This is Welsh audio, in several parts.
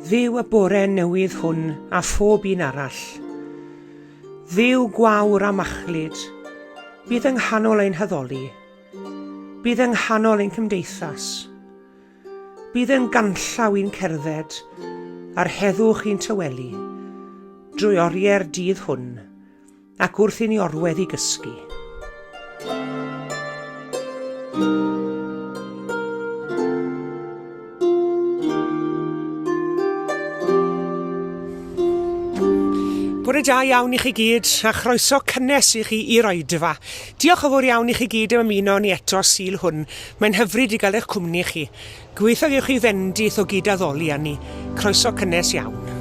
Dduw y bore newydd hwn a phob un arall. Dduw gwawr a machlyd, bydd yng nghanol ein heddoli, bydd yng nghanol ein cymdeithas, bydd yn ganllaw i'n cerdded, a'r heddwch i'n tywelu, drwy orie'r dydd hwn, ac wrth i ni orwedd i gysgu. Bore da iawn i chi gyd, a chroeso cynnes i chi i'r oedfa. Diolch yn fawr iawn i chi gyd am ymuno ni eto Sul hwn. Mae'n hyfryd i gael eich cwmni chi. Gobeithio gewch chi fendith o gyd addoli â ni. Croeso cynnes iawn.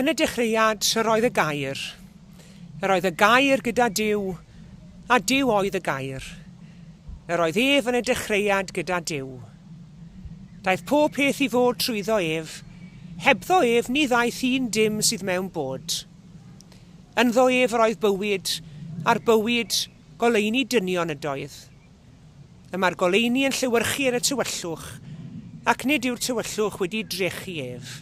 Yn y dechreuad, yr oedd y gair. Yr oedd y gair gyda Duw, a Duw oedd y gair. Yr oedd ef yn y dechreuad gyda Duw. Daeth pob peth i fod trwyddo ef, hebddo ef ni ddaeth un dim sydd mewn bod. Ynddo ef yr oedd bywyd, a'r bywyd goleuni dynion ydoedd. Yma'r goleuni yn llewyrchu ar y tywyllwch, ac nid yw'r tywyllwch wedi drechu ef.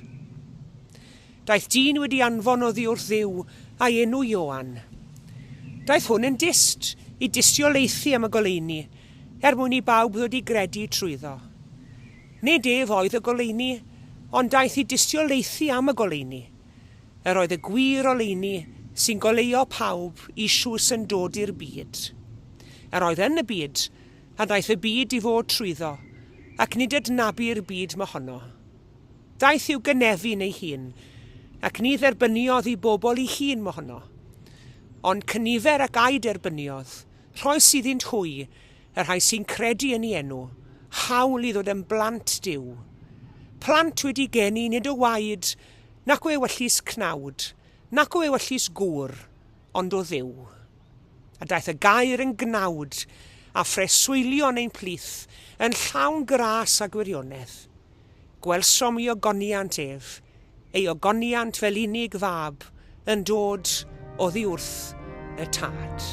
Daeth dyn wedi anfon oddi wrth Dduw a'i enw Ioan. Daeth hwn yn dist i distioleithi am y goleuni, mwyn i bawb ddod i gredu trwyddo. Nid ef oedd y goleuni, ond daeth i distioleithi am y goleuni. Yr oedd y gwir oleuni sy'n goleio pawb i siws yn dod i'r byd. Yr oedd yn y byd, a daeth y byd i fod trwyddo, ac nid adnabu'r byd mohono. Daeth i'w Mehefin ei hun, ac ni dderbyniodd i bobl ei hun mohono. Ond cynifer ac ai derbyniodd, rhoi sydd iddynt hwy, y rhai sy'n credu yn ei enw, hawl i ddod yn blant Duw. Plant wedi geni nid o waed, nac o ewyllus cnawd, nac o ewyllus gŵr, ond o Dduw. A daeth y gair yn gnawd, a phreswylion ein plith, yn llawn gras a gwirionedd. Gwelsom i ogoniant ef, ei ogoniant fel unig fab, yn dod oddi wrth y tad.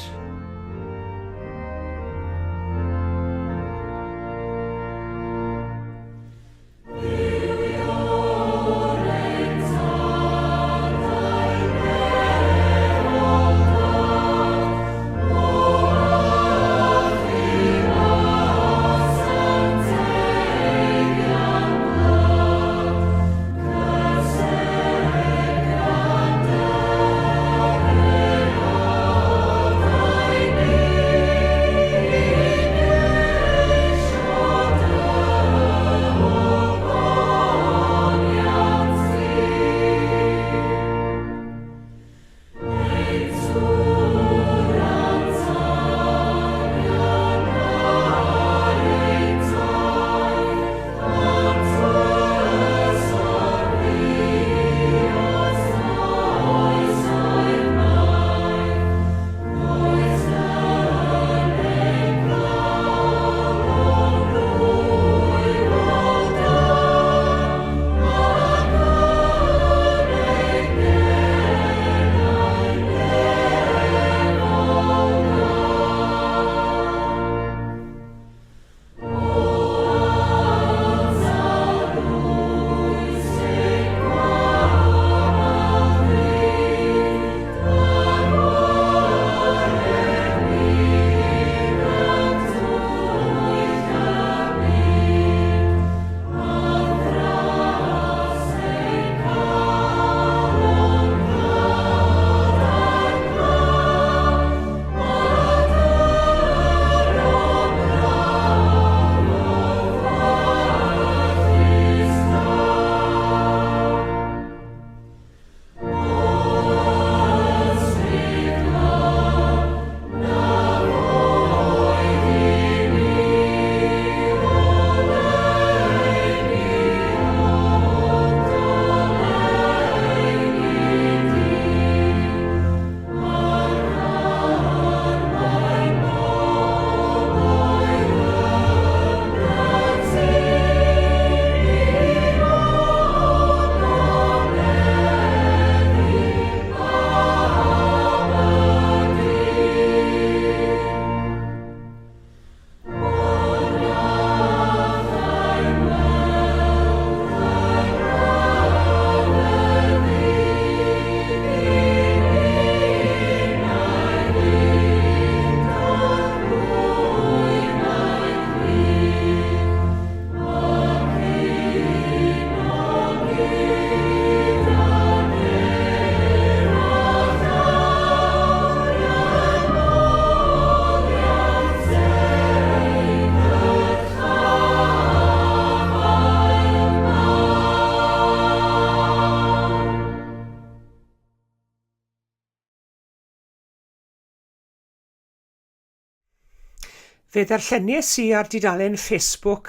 Fe ddarlleniais i ar dudalen Facebook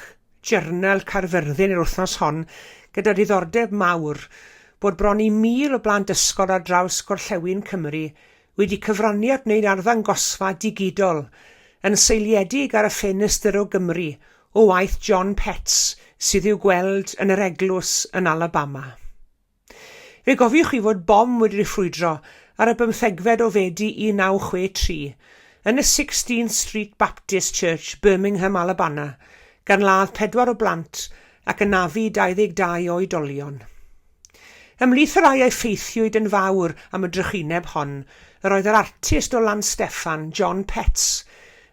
Journal Caerfyrddin yr wythnos hon gyda diddordeb mawr bod bron i 1000 o blant ysgol ar draws Gorllewin Cymru wedi cyfrannu at wneud arddangosfa digidol yn seiliedig ar y Ffenestr o Gymru o waith John Petts sydd i'w gweld yn yr eglwys yn Alabama. Fe gofiwch chi fod bom wedi ffrwydro ar y 15fed o Fedi 1963 yn y 16th Street Baptist Church, Birmingham, Alabama, gan ladd 4 o blant ac ynafu 22 o oedolion. Ymhlith y rai effeithiwyd yn fawr am y drychineb hon, yr oedd yr artist o Ffenestr, John Petts,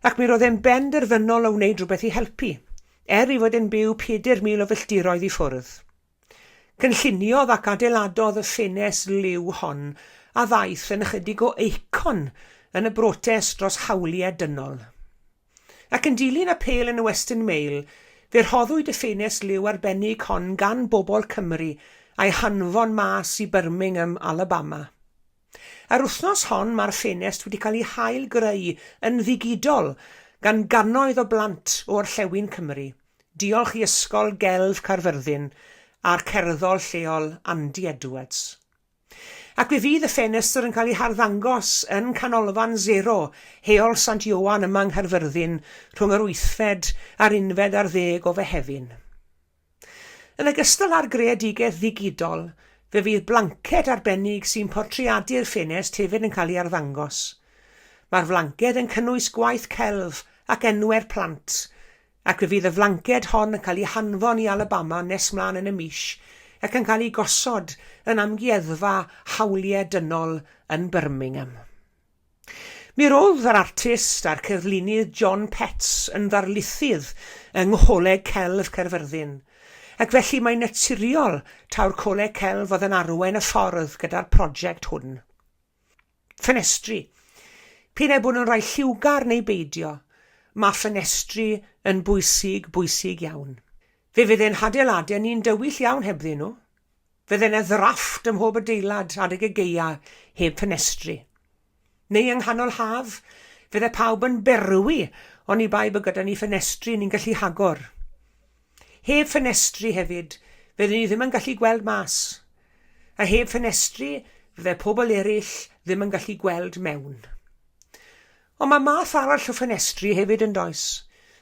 ac mi roedd e'n benderfynol o wneud rhywbeth i helpu, i fod yn byw 4,000 o filltiroedd i ffwrdd. Cynlluniodd ac adeiladodd y ffenest liw hon a ddaeth yn ychydig o eicon yn y brotest dros hawliau dynol. Ac yn dilyn apêl yn y Western Mail, Fe rhoddwyd y ffenest liw arbennig hon gan bobl Cymru a'i hanfon mas i Birmingham, Alabama. Ar wythnos hon mae'r ffenest wedi cael ei hail greu yn ddigidol gan gannoedd o blant o'r Orllewin Cymru. Diolch i Ysgol Gelf Caerfyrddin a'r cerddol lleol Andy Edwards. Ac fe fydd y ffenestr yn cael ei harddangos yn canolfan 0 heol Sant Ioan yma yng Nghaerfyrddin rhwng yr 8fed a'r 11 o Mehefin. Yn ogystal â'r greadigaeth ddigidol, fe fydd blanced arbennig sy'n portreadu'r ffenest hefyd yn cael ei arddangos. Mae'r flanced yn cynnwys gwaith celf ac enwau'r plant, ac fe fydd y flanced hon yn cael ei hanfon i Alabama nes mlaen yn y mis ac yn cael ei gosod yn amgueddfa hawliau dynol yn Birmingham. Mi roedd yr artist a'r cerflunydd John Petts yn ddarlithydd yng Ngholeg Celf Caerfyrddin, ac felly mae'n naturiol taw'r Coleg Celf oedd yn arwain y ffordd gyda'r prosiect hwn. Ffenestri. P'un bod yn rhoi lliwgar neu beidio, mae ffenestri yn bwysig iawn. Fe fydd ein hadeiladau ni'n dywyll iawn hebddyn nhw. Fydden e ddrafft ym mhob adeilad adeg y geia heb ffenestri. Neu yng nghanol haf, fydde pawb yn berwi ond i bai bod gyda ni ffenestri ni'n gallu hagor. Heb ffenestri hefyd, fydden ni ddim yn gallu gweld mas. A heb ffenestri, fydde pobl eraill ddim yn gallu gweld mewn. Ond mae math arall o ffenestri hefyd yn does.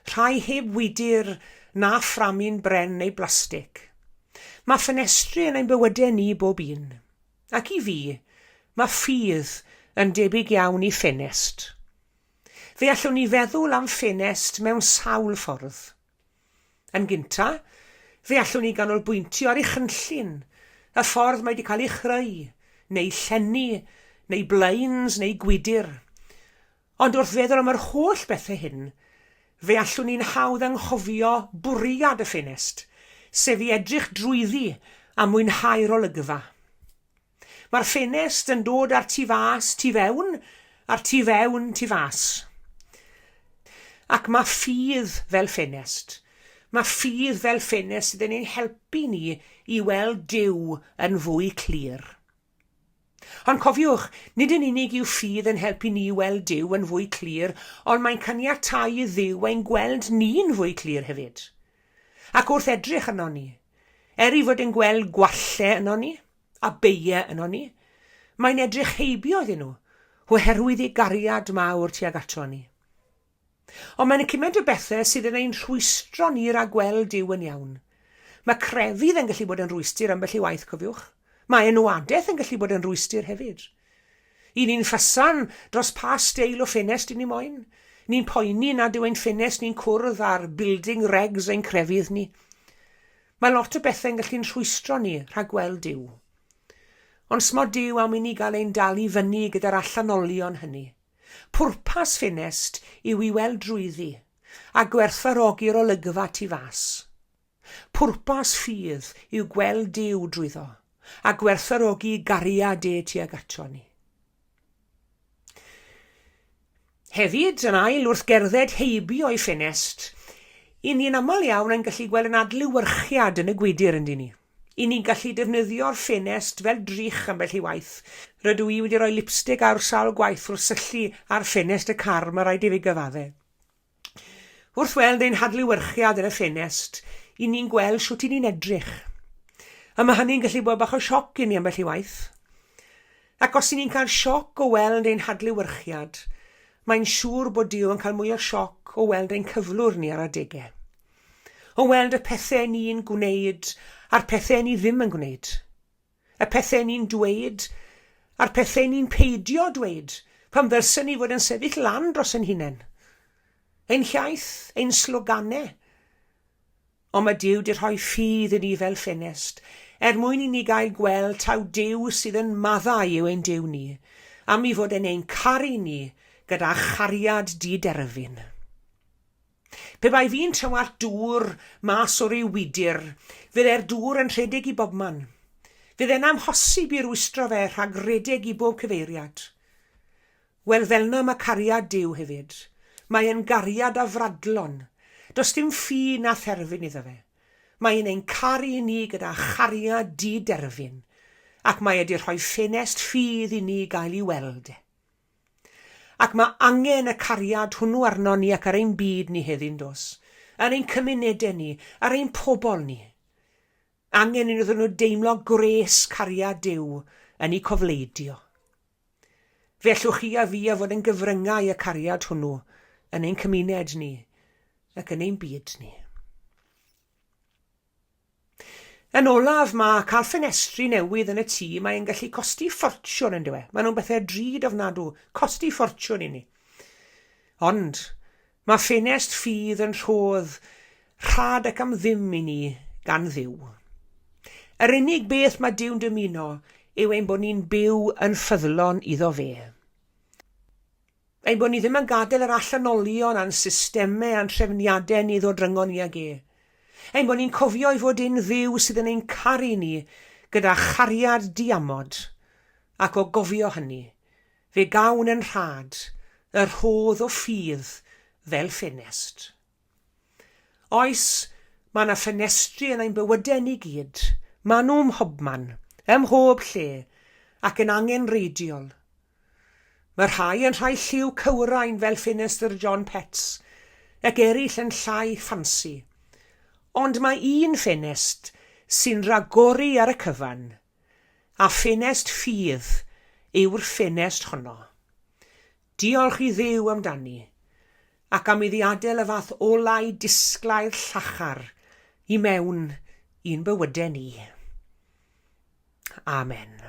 Rhai heb wydyr na fframyn bren neu blastig. Mae ffenestri yn ein bywydau ni bob un. Ac i fi, mae ffydd yn debyg iawn i ffenest. Fe allwn ni feddwl am ffenest mewn sawl ffordd. Yn gynta, fe allwn ni ganolbwyntio ar ei chynllun, y ffordd mae wedi cael ei chreu, neu llenni, neu blaens, neu gwydyr. Ond wrth feddwl am yr holl bethau hyn, fe allwn ni'n hawdd anghofio bwriad y ffenest, sef i edrych drwyddi a mwynhau'r olygfa. Mae'r ffenest yn dod ar tu fas, tu fewn, a'r tu fewn, tu fas. Ac mae ffydd fel ffenest. Mae ffydd fel ffenest sydd yn ein helpu ni i weld Duw yn fwy clir. Ond cofiwch, nid yn unig yw ffydd yn helpu ni weld Duw yn fwy clir, ond mae'n caniatáu i Dduw ein gweld ni'n fwy clir hefyd. Ac wrth edrych yno ni, i fod yn gweld gwallau yno ni, a beiau yno ni, mae'n edrych heibio iddyn nhw, oherwydd ei gariad mawr tuag ato ni. Ond mae'n cymaint o bethau sydd yn ein rhwystro ni rhag gweld Duw yn iawn. Mae crefydd yn gallu bod yn rhwystyr ambell i waith, cofiwch. Mae enwadaeth yn gallu bod yn rhwystyr hefyd. I ni'n ffysan dros pa steil o ffenest i ni moyn. Ni'n poeni nad yw ein ffenest ni'n cwrdd ar building regs ein crefydd ni. Mae lot o bethau'n gallu'n rhwystro ni rhag gweld Duw. Ond smod Duw am i ni gael ein dal i fyny gyda'r allanolion hynny. Pwrpas ffenest yw i weld drwyddi a gwerthfawrogi'r olygfa tu fas. Pwrpas ffydd yw gweld Duw drwyddo a gwerthfawrogi gariad tuag ato ni. Hefyd, yn ail wrth gerdded heibio o'i ffenest, i ni'n aml iawn yn gallu gweld yn adlewyrchiad yn y gwydyr ynddi ni. I ni'n gallu defnyddio'r ffenest fel drych ambell i waith. Rydw i wedi rhoi lipstig ar sawl gwaith wrth syllu ar ffenest y car, mae rhaid i fi gyfadde. Wrth weld ein hadlewyrchiad yn y ffenest, i ni'n gweld shwt i ni'n edrych. A mae hynny'n gallu bod bach o sioc i ni ambell i waith. Ac os i ni'n cael sioc o weld ein hadlewyrchiad, mae'n siŵr bod Duw yn cael mwy o sioc o weld ein cyflwr ni ar adegau. O weld y pethau ni'n gwneud a'r pethau ni ddim yn gwneud. Y pethau ni'n dweud a'r pethau ni'n peidio dweud pan ddylsyn ni fod yn sefyll lan dros ein hunain. Ein hiaith, ein sloganau. Ond mae Duw wedi rhoi ffydd i ni fel ffenest, mwyn i ni gael gweld taw Duw sydd yn maddau yw ein Duw ni, am i fod yn ein caru ni gyda chariad di-derfyn. Pe bai fi'n tywallt dŵr mas o'r ei wydyr, fydde'r dŵr yn rhedeg i bobman. Fydd e'n amhosib i rwystro fe rhag redeg i bob cyfeiriad. Wel, fel na mae cariad Duw hefyd. Mae e'n gariad afradlon. Does dim ffi na therfyn iddo fe. Mae'n ein caru ni gyda chariad di-derfyn, ac mae wedi rhoi ffenest ffydd i ni gael ei weld. Ac mae angen y cariad hwnnw arno ni ac ar ein byd ni heddi'n dos, ar ein cymunedau ni, ar ein pobol ni. Angen iddyn nhw deimlo gres cariad Duw yn ei cofleidio. Fellwch chi a fi a fod yn gyfryngau y cariad hwnnw yn ein cymuned ni ac yn ein byd ni. Yn olaf, mae cael ffenestri newydd yn y tŷ, mae'n gallu costi ffortiwn yn dywe. Mae nhw'n bethau drud ofnadw, costi ffortiwn i ni. Ond mae ffenest ffydd yn rhodd rhad ac am ddim i ni gan Dduw. Yr unig beth mae Duw'n dymuno yw ein bod ni'n byw yn ffyddlon iddo fe. Ein bod ni ddim yn gadael yr allanolion a'n systemau a'n trefniadau ni ddod ryngon ni ag e. Ein bod ni'n cofio i fod un Dduw sydd yn ein caru ni gyda chariad diamod, ac o gofio hynny, fe gawn yn rhad yr rhodd o ffydd fel ffenest. Oes, mae yna ffenestri yn ein bywydau ni gyd, maen nhw mhobman, ym mhob lle, ac yn angenreidiol. Mae rhai yn rhai lliw cywrain fel ffenestr John Pets, ac eraill yn llai ffansi. Ond mae un ffenest sy'n ragori ar y cyfan, a ffenest ffydd yw'r ffenest honno. Diolch i Dduw amdani, ac am iddi adael y fath olau disglai'r llachar i mewn i'n bywydau ni. Amen.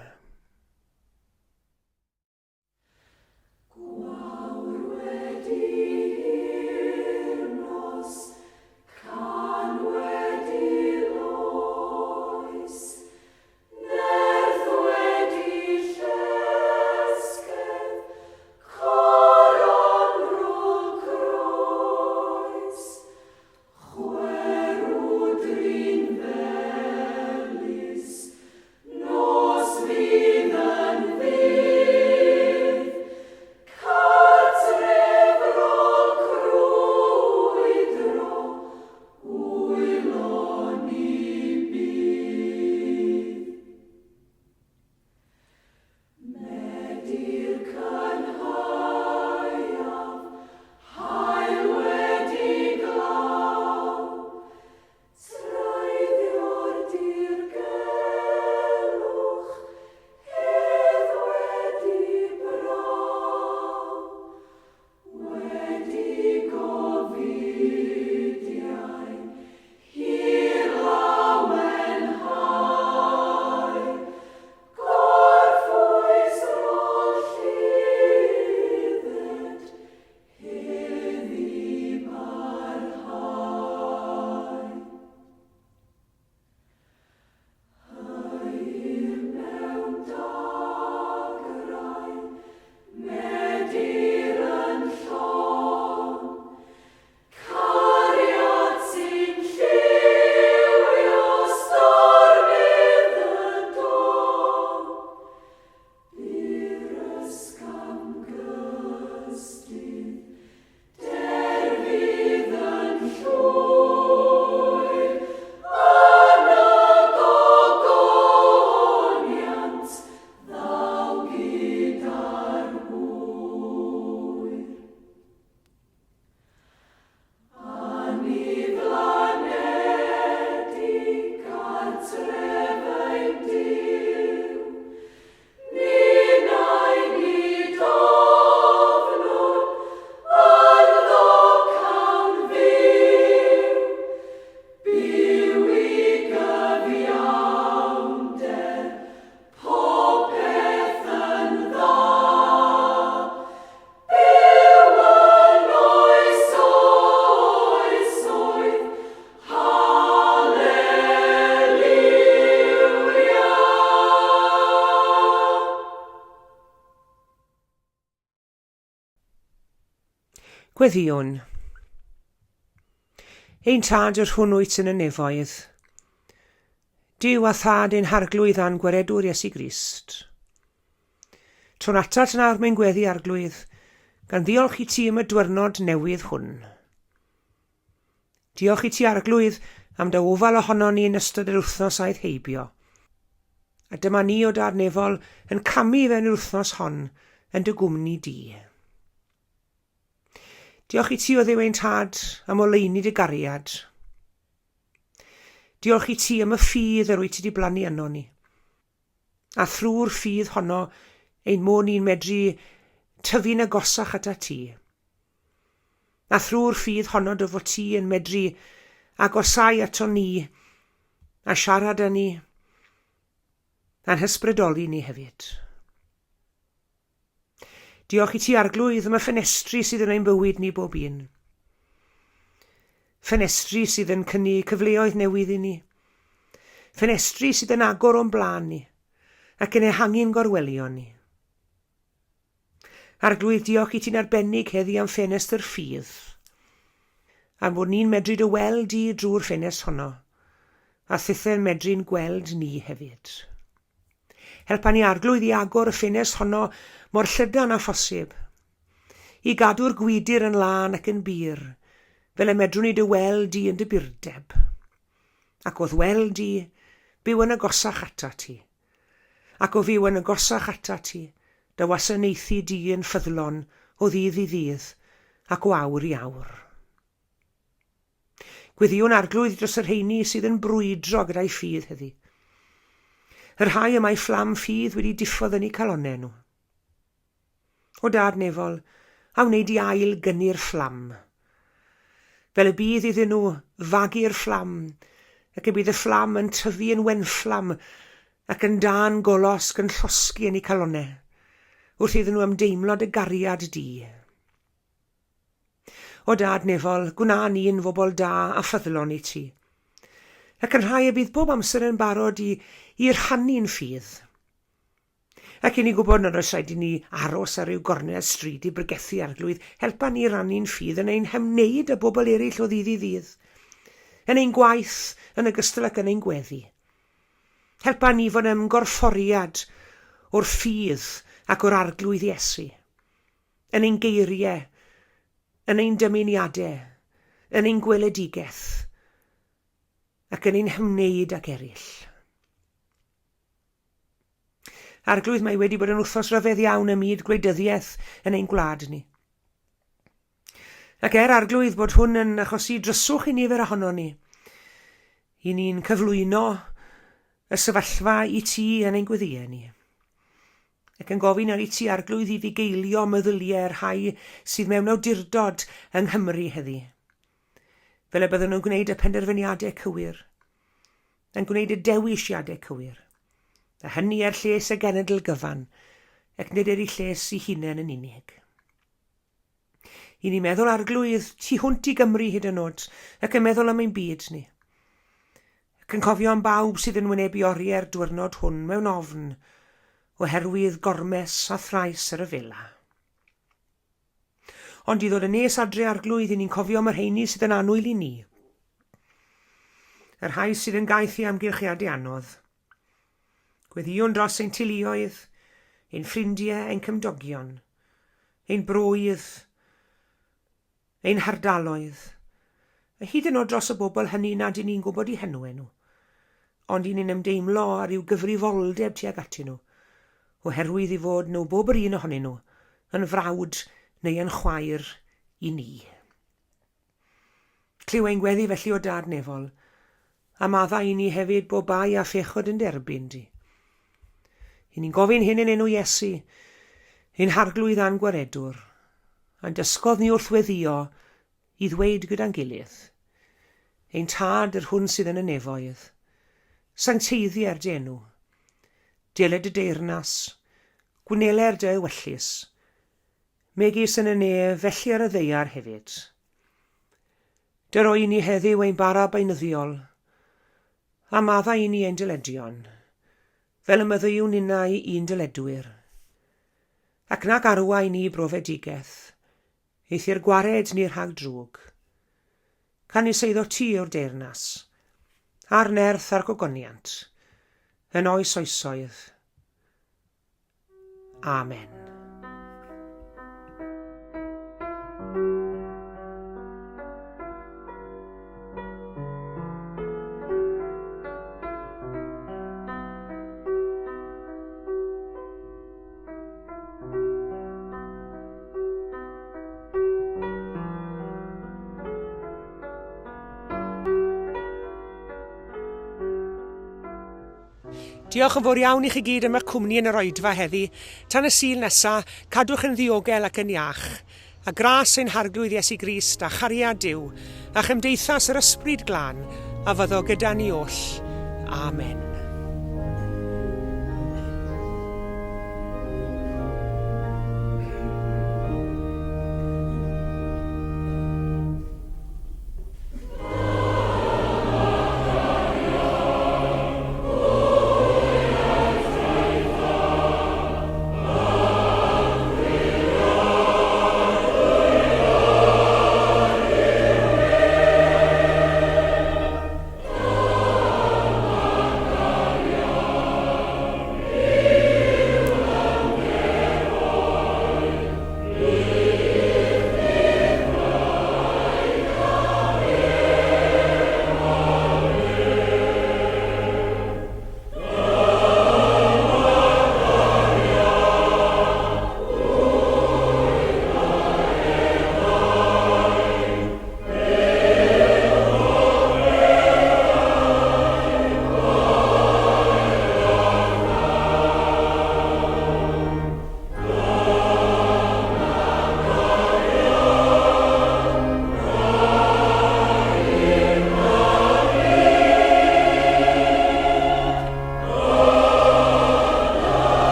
Gweddiwn. Ein tad yr hwnnwyt yn y nefoedd. Duw a thad ein harglwydd a'n gweredwr Iesu Grist. Tro'n atat nawr mae'n gweddi arglwydd, gan ddiolch i ti am y dwyrnod newydd hwn. Diolch I ti Arglwydd am dy ofal ohono ni yn ystod yr wythnos aeth heibio. A dyma ni o Dad Nefol yn camu fe'n yr wythnos hon yn dy gwmni di. Diolch I ti o Dduw ein Tad am oleuni dy gariad. Diolch I ti am y ffydd yr wyt ti wedi blannu yno ni. A thrwy'r ffydd honno ein mod ni'n medru tyfu'n agosach ata ti. A thrwy'r ffydd honno dy fod ti yn medru agosau ato ni a siarad â ni a'n hysbrydoli ni hefyd. Diolch I ti Arglwydd am y ffenestri sydd yn ein bywyd ni bob un. Ffenestri sydd yn cynnig cyfleoedd newydd I ni. Ffenestri sydd yn agor o'n blaen ni ac yn ehangu'n gorwelion ni. Arglwydd, diolch I ti'n arbennig heddi am Ffenestr Ffydd, am fod ni'n medru dy weld di drwy'r ffenest honno, a thithen medru'n gweld ni hefyd. Helpa ni Arglwydd I agor y ffenest honno mor llydan a phosib, I gadw'r gwydyr yn lan ac yn bir, fel y medrwn ni dy weld di yn dy birdeb, ac oedd weld di byw yn agosach ata ti, ac o fyw yn agosach ata ti, dy wasanaethu di yn ffyddlon o ddydd I ddydd ac o awr I awr. Gwyddiwn Arglwydd dros yr rheini sydd yn brwydro gyda'i ffydd heddi. Yr rhai y mae fflam ffydd wedi diffodd yn eu calonnau nhw. O Dad Nefol, a wneud I ail gynnu'r fflam. Fel y bydd iddyn nhw fagu'r fflam, ac y bydd y fflam yn tyfu yn wenfflam ac yn dan golosg yn llosgu yn eu calonnau, wrth iddyn nhw ymdeimlod y gariad di. O Dad Nefol, gwna ni'n fobl da a ffyddlon I ti, ac yn rhai y bydd bob amser yn barod I rhannu'n ffydd. Ac I ni gwybod nad oes rhaid I ni aros ar ryw gornel stryd I brygethu Arglwydd, helpa ni rannu'n ffydd yn ein hymwneud y bobl eraill o ddydd I ddydd, yn ein gwaith yn ogystal ac yn ein gweddi. Helpa ni fod yn gorfforiad o'r ffydd ac o'r Arglwydd Iesu, yn ein geiriau, yn ein dymuniadau, yn ein gweledigaeth, ac yn ein hymwneud ag eraill. Arglwydd, mae wedi bod yn wythnos ryfedd iawn ym myd gwleidyddiaeth yn ein gwlad ni. Ac Arglwydd bod hwn yn achosi dryswch I nifer ohono ni, I ni'n cyflwyno y sefyllfa I ti yn ein gweddiau ni. Ac yn gofyn ar I ti Arglwydd I fugeilio meddyliau'r rhai sydd mewn awdurdod yng Nghymru heddi. Fel y bydden nhw'n gwneud y penderfyniadau cywir, yn gwneud y dewisiadau cywir, a hynny ar lles y genedl gyfan, ac nid ar ei lles I hunain yn unig. I ni meddwl Arglwydd tu hwnt I Gymru hyd yn oed, ac yn meddwl am ein byd ni. Ac yn cofio am bawb sydd yn wynebu oriau'r diwrnod hwn mewn ofn, oherwydd gormes a thrais ar y fela. Ond I ddod yn nes adre Arglwydd I ni'n cofio am yr rheini sydd yn anwyl I ni. Yr rhai sydd yn gaeth I amgylchiadau anodd. Gweddiwn dros ein teuluoedd, ein ffrindiau, ein cymdogion, ein brwydd, ein hardaloedd, a hyd yn oed dros y bobl hynny nad I ni'n gwybod I henwau nhw, ond I ni'n ymdeimlo ar ryw gyfrifoldeb tuag atyn nhw, oherwydd I fod nhw bob yr un ohonyn nhw yn frawd neu yn chwaer I ni. Cliw ein gweddi felly o Dad Nefol, a madda I ni hefyd bo bai a phechod yn derbyn di. I ni'n gofyn hyn yn enw Iesu, ein harglwydd a'n gwaredwr, a'n dysgodd ni wrth weddio I ddweud gyda'n gilydd. Ein tad yr hwn sydd yn y nefoedd, sancteiddiau'r dy enw, deled y deyrnas, gwneler dy ewyllus, megis yn y ne felly ar y ddeiar hefyd. Dy roi ni heddiw ein bara beinyddiol, a madda I ni ein dyledion, fel y myddiwn innau i'n dyledwyr. Ac nag arwa I ni brofedigaeth, eithi'r gwared ni'r rhag drwg. Can I seiddo ti o'r deyrnas, a'r nerth a'r gogoniant, yn oes oesoedd. Amen. Diolch yn fawr iawn i chi gyd am eich cwmni yn yr oedfa heddi. Tan y Sul nesaf, cadwch yn ddiogel ac yn iach. A gras ein harglwydd Iesu Grist a chariad Duw, a chymdeithas yr ysbryd glân, a fyddo gyda ni oll. Amen.